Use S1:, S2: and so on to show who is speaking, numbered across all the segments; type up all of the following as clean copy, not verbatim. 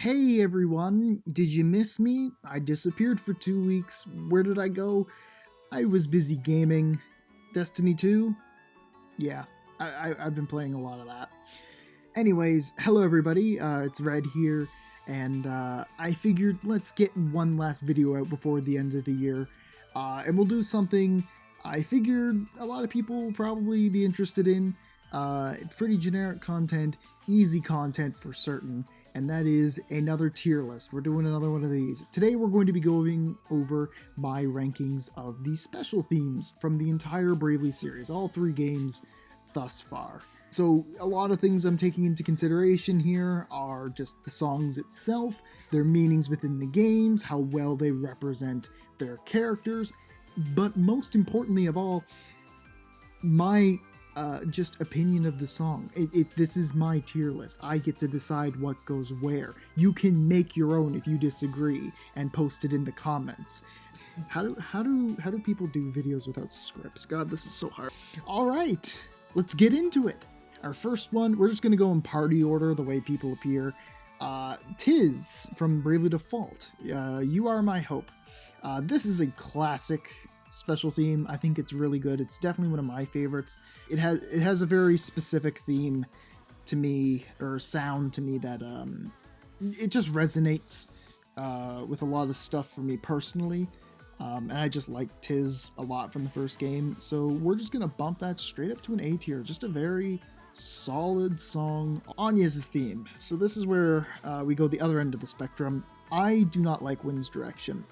S1: Hey everyone, did you miss me? I disappeared for 2 weeks. Where did I go? I was busy gaming. Destiny 2? Yeah, I've been playing a lot of that. Anyways, hello everybody, it's Red here, and I figured let's get one last video out before the end of the year, and we'll do something I figured a lot of people will probably be interested in. Pretty generic content, easy content for certain, and that is another tier list. We're doing another one of these. Today we're going to be going over my rankings of the special themes from the entire Bravely series, all 3 games thus far. So a lot of things I'm taking into consideration here are just the songs itself, their meanings within the games, how well they represent their characters, but most importantly of all, my just opinion of the song. This is my tier list. I get to decide what goes where. You can make your own if you disagree and post it in the comments. How do people do videos without scripts? God, this is so hard. All right, let's get into it. Our first one, we're just gonna go in party order, the way people appear. Tis from Bravely Default. You Are My Hope. This is a classic special theme. I think it's really good. It's definitely one of my favorites. It has a very specific theme to me, or sound to me, that it just resonates with a lot of stuff for me personally. And I just like Tis a lot from the first game, so we're just gonna bump that straight up to an A tier. Just a very solid song. Anya's theme. So this is where we go the other end of the spectrum. I do not like Wind's Direction.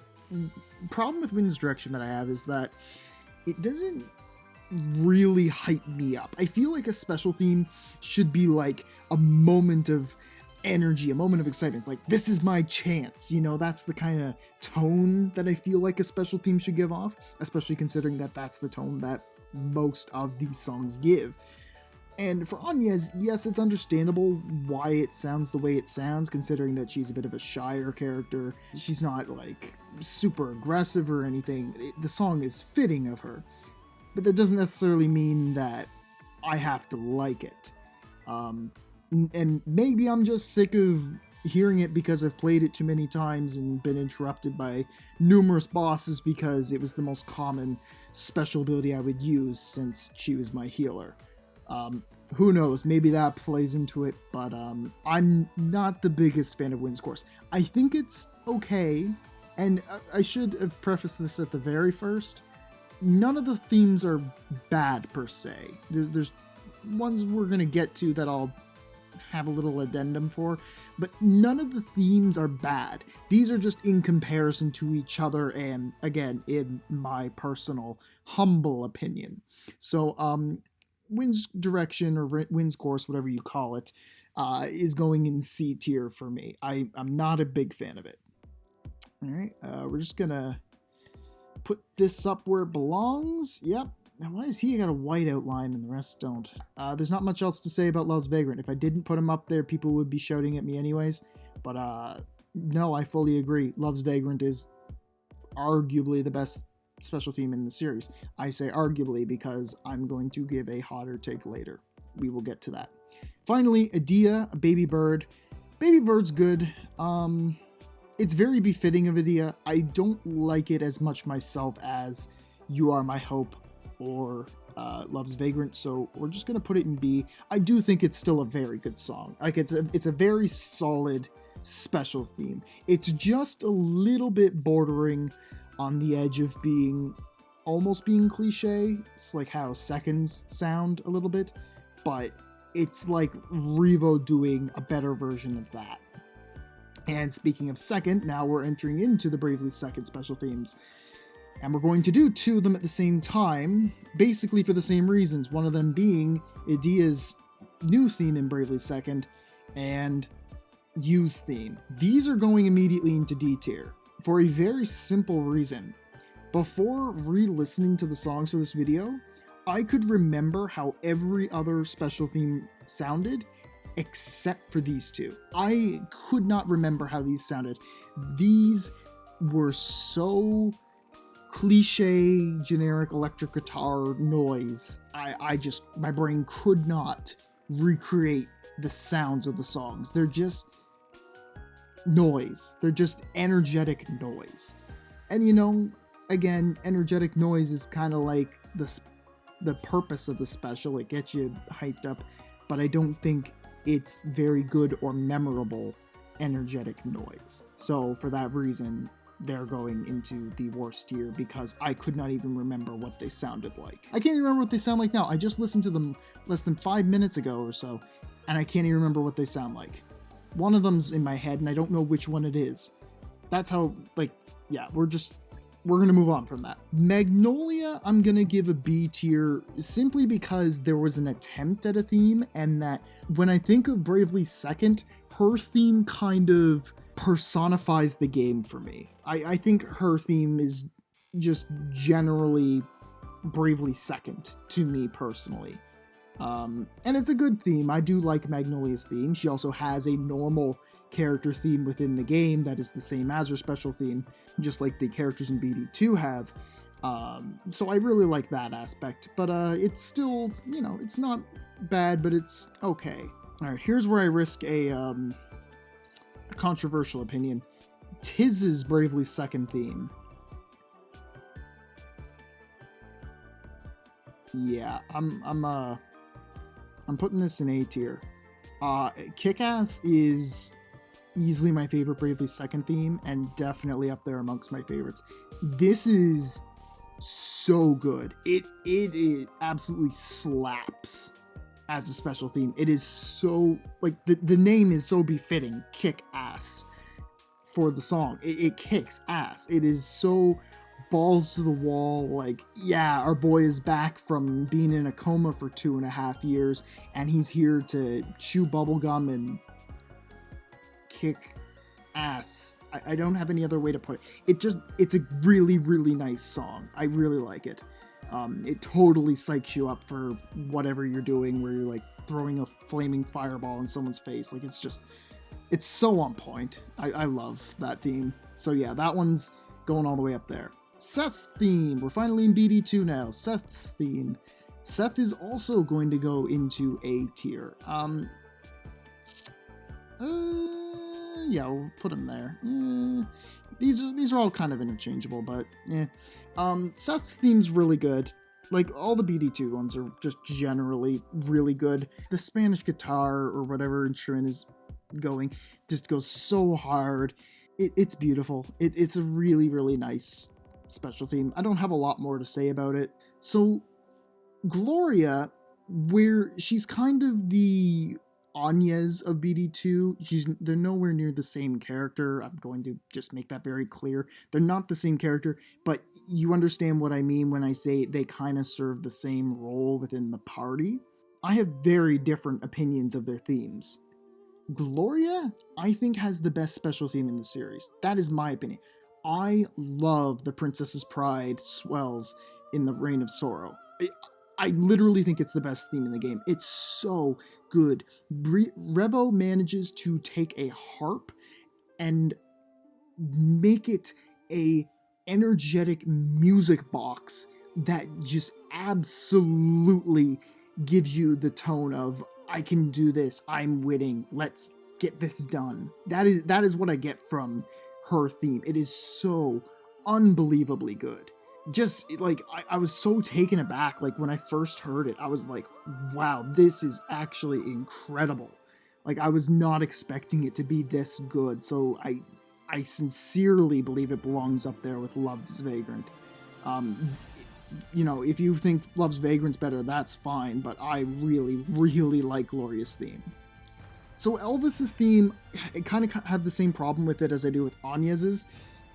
S1: Problem with Wind's Direction that I have is that it doesn't really hype me up. I feel like a special theme should be like a moment of energy, a moment of excitement. It's like, this is my chance, you know. That's the kind of tone that I feel like a special theme should give off, especially considering that that's the tone that most of these songs give. And for Anya's, yes, it's understandable why it sounds the way it sounds, considering that she's a bit of a shyer character. She's not like super aggressive or anything. The song is fitting of her, but that doesn't necessarily mean that I have to like it. And maybe I'm just sick of hearing it because I've played it too many times and been interrupted by numerous bosses because it was the most common special ability I would use since she was my healer. Who knows, maybe that plays into it, but I'm not the biggest fan of Wind's Course. I think it's okay, and I should have prefaced this at the very first. None of the themes are bad per se. There's ones we're going to get to that I'll have a little addendum for, but none of the themes are bad. These are just in comparison to each other, and again, in my personal humble opinion. So, Wind's Direction, or Wind's Course, whatever you call it, is going in C tier for me. I'm not a big fan of it. All right, we're just gonna put this up where it belongs. Yep. Now, why does he got a white outline and the rest don't? There's not much else to say about Love's Vagrant. If I didn't put him up there, people would be shouting at me anyways. But no, I fully agree. Love's Vagrant is arguably the best special theme in the series. I say arguably because I'm going to give a hotter take later. We will get to that. Finally, Adia, a baby bird. Baby bird's good. It's very befitting of Adia. I don't like it as much myself as You Are My Hope or Love's Vagrant, so we're just gonna put it in B. I do think it's still a very good song. Like, it's a very solid special theme. It's just a little bit bordering on the edge of almost being cliche. It's like how seconds sound a little bit, but it's like Revo doing a better version of that. And speaking of second, now we're entering into the Bravely Second special themes. And we're going to do 2 of them at the same time, basically for the same reasons. One of them being Adia's new theme in Bravely Second and Yu's theme. These are going immediately into D tier for a very simple reason. Before re-listening to the songs for this video, I could remember how every other special theme sounded except for these 2. I could not remember how these sounded. These were so cliche, generic electric guitar noise. My brain could not recreate the sounds of the songs. They're just noise. They're just energetic noise. And you know, again, energetic noise is kind of like the purpose of the special. It gets you hyped up, but I don't think it's very good or memorable energetic noise. So for that reason, they're going into the worst tier because I could not even remember what they sounded like. I can't even remember what they sound like now. I just listened to them less than 5 minutes ago or so, and I can't even remember what they sound like. One of them's in my head, and I don't know which one it is. That's how, like, yeah, we're gonna move on from that. Magnolia, I'm gonna give a B tier simply because there was an attempt at a theme, and that when I think of Bravely Second, her theme kind of personifies the game for me. I think her theme is just generally Bravely Second to me personally. And it's a good theme. I do like Magnolia's theme. She also has a normal character theme within the game that is the same as her special theme, just like the characters in BD2 have. So I really like that aspect, but it's still, you know, it's not bad, but it's okay. All right, here's where I risk a controversial opinion. Tiz's Bravely Second theme. Yeah, I'm putting this in A tier. Kick-Ass is easily my favorite Bravely Second theme, and definitely up there amongst my favorites. This is so good. It absolutely slaps as a special theme. It is so, like, the name is so befitting, Kick-Ass, for the song. It kicks ass. It is so balls to the wall, like, yeah, our boy is back from being in a coma for 2.5 years, and he's here to chew bubblegum and kick ass. I don't have any other way to put it. It's a really, really nice song. I really like it. It totally psychs you up for whatever you're doing, where you're like throwing a flaming fireball in someone's face. Like, it's so on point. I love that theme. So yeah, that one's going all the way up there. Seth's theme. We're finally in BD2 now. Seth's theme. Seth is also going to go into A tier. Yeah, we'll put him there. These are all kind of interchangeable, but yeah. Seth's theme's really good. Like, all the BD2 ones are just generally really good. The Spanish guitar or whatever instrument is going just goes so hard. It's beautiful. It's a really, really nice special theme. I don't have a lot more to say about it. So Gloria, where she's kind of the Anyas of BD2, they're nowhere near the same character. I'm going to just make that very clear. They're not the same character, but you understand what I mean when I say they kind of serve the same role within the party. I have very different opinions of their themes. Gloria, I think, has the best special theme in the series. That is my opinion. I love the Princess's Pride swells in the Reign of Sorrow. I literally think it's the best theme in the game. It's so good. Revo manages to take a harp and make it a energetic music box that just absolutely gives you the tone of, I can do this, I'm winning, let's get this done. That is what I get from her theme. It is so unbelievably good. Just, like, I was so taken aback, like, when I first heard it, I was like, wow, this is actually incredible. Like, I was not expecting it to be this good, so I sincerely believe it belongs up there with Love's Vagrant. You know, if you think Love's Vagrant's better, that's fine, but I really, really like Gloria's theme. So Elvis's theme, I kind of have the same problem with it as I do with Anyas's,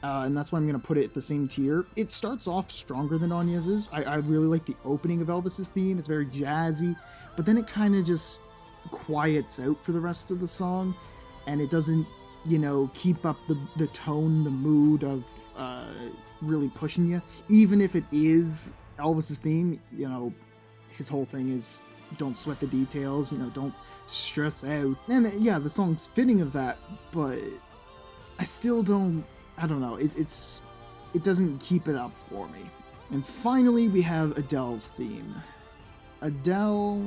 S1: and that's why I'm going to put it at the same tier. It starts off stronger than Anyas's. I really like the opening of Elvis's theme. It's very jazzy, but then it kind of just quiets out for the rest of the song, and it doesn't, you know, keep up the tone, the mood of really pushing you. Even if it is Elvis's theme, you know, his whole thing is don't sweat the details, you know, don't stress out. And yeah, the song's fitting of that, but I still don't know, it doesn't keep it up for me. And finally, we have Adele's theme. Adele,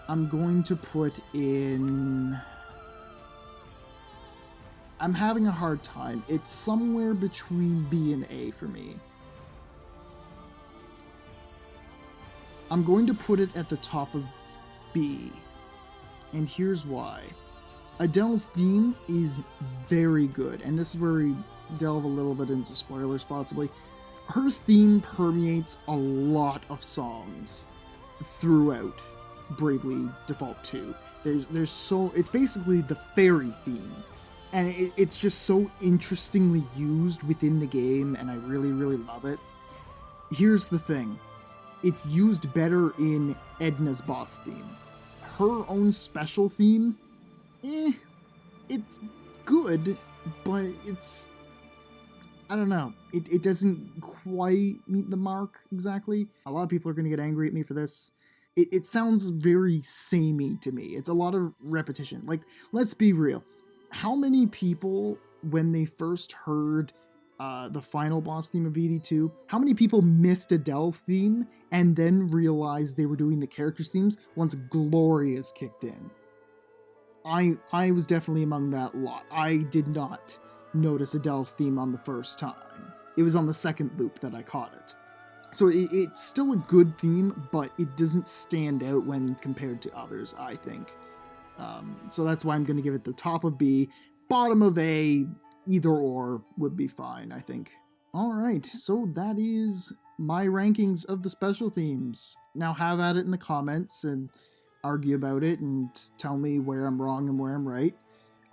S1: I'm going to put in I'm having a hard time. It's somewhere between B and A for me. I'm going to put it at the top of B, and here's why. Adele's theme is very good, and this is where we delve a little bit into spoilers possibly. Her theme permeates a lot of songs throughout Bravely Default 2. It's basically the fairy theme, and it's just so interestingly used within the game, and I really, really love it. Here's the thing. It's used better in Edna's boss theme. Her own special theme, it's good, but I don't know. It doesn't quite meet the mark exactly. A lot of people are going to get angry at me for this. It sounds very samey to me. It's a lot of repetition. Like, let's be real. How many people, when they first heard the final boss theme of BD2, how many people missed Adele's theme and then realized they were doing the characters' themes once Gloria's kicked in? I was definitely among that lot. I did not notice Adele's theme on the first time. It was on the second loop that I caught it. So it's still a good theme, but it doesn't stand out when compared to others, I think. So that's why I'm going to give it the top of B, bottom of A. Either or would be fine, I think. Alright, so that is my rankings of the special themes. Now have at it in the comments and argue about it and tell me where I'm wrong and where I'm right.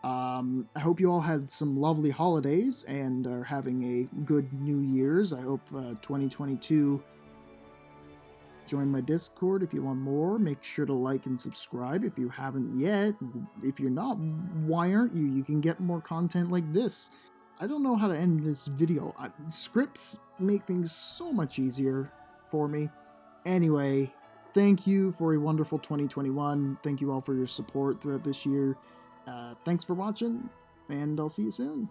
S1: I hope you all had some lovely holidays and are having a good New Year's. I hope 2022... Join my Discord if you want more. Make sure to like and subscribe if you haven't yet. If you're not, why aren't you? You can get more content like this. I don't know how to end this video. Scripts make things so much easier for me. Anyway, thank you for a wonderful 2021. Thank you all for your support throughout this year. Thanks for watching, and I'll see you soon.